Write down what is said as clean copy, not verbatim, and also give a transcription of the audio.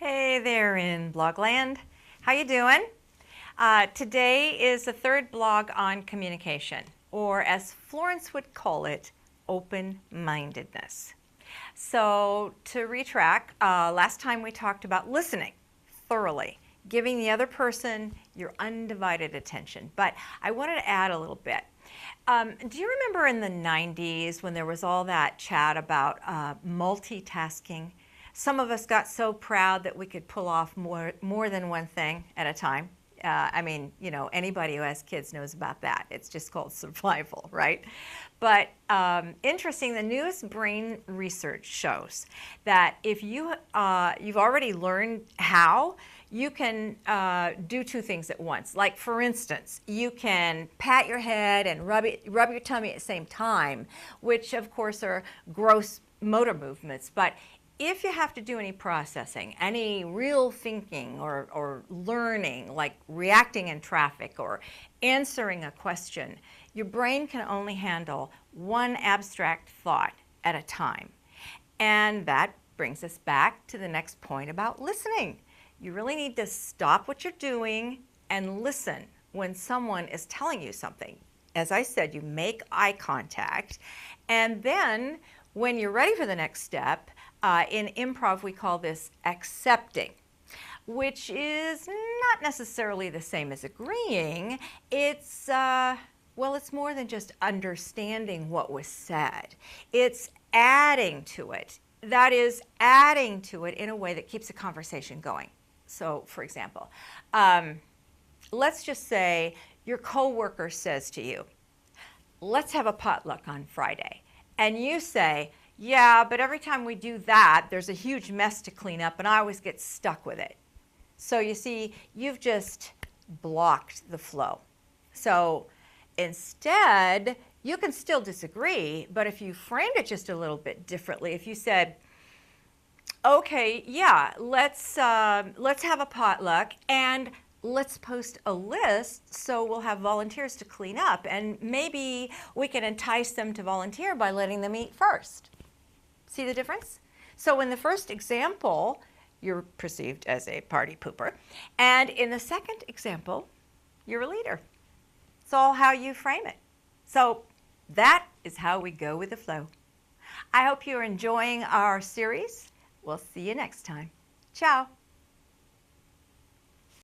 Hey there in Blogland. How you doing? Today is the third blog on communication, or as Florence would call it, open-mindedness. So to retrack, last time we talked about listening thoroughly, giving the other person your undivided attention. But I wanted to add a little bit. Do you remember in the 90s when there was all that chat about multitasking? Some of us got so proud that we could pull off more than one thing at a time. Anybody who has kids knows about that. It's just called survival, right? But interesting, the newest brain research shows that if you've already learned how, you can do two things at once. Like, for instance, you can pat your head and rub your tummy at the same time, which of course are gross motor movements. But if you have to do any processing, any real thinking or learning, like reacting in traffic or answering a question, your brain can only handle one abstract thought at a time. And that brings us back to the next point about listening. You really need to stop what you're doing and listen when someone is telling you something. As I said, you make eye contact, and then when you're ready for the next step, in improv we call this accepting, which is not necessarily the same as agreeing. It's more than just understanding what was said. It's adding to it. That is, adding to it in a way that keeps the conversation going. So, for example, let's just say your coworker says to you, "Let's have a potluck on Friday." And you say, "Yeah, but every time we do that, there's a huge mess to clean up and I always get stuck with it." So you see, you've just blocked the flow. So instead, you can still disagree, but if you framed it just a little bit differently, if you said, "Okay, yeah, let's have a potluck and let's post a list so we'll have volunteers to clean up, and maybe we can entice them to volunteer by letting them eat first." See the difference? So in the first example, you're perceived as a party pooper, and in the second example, you're a leader. It's all how you frame it. So that is how we go with the flow. I hope you're enjoying our series. We'll see you next time. Ciao.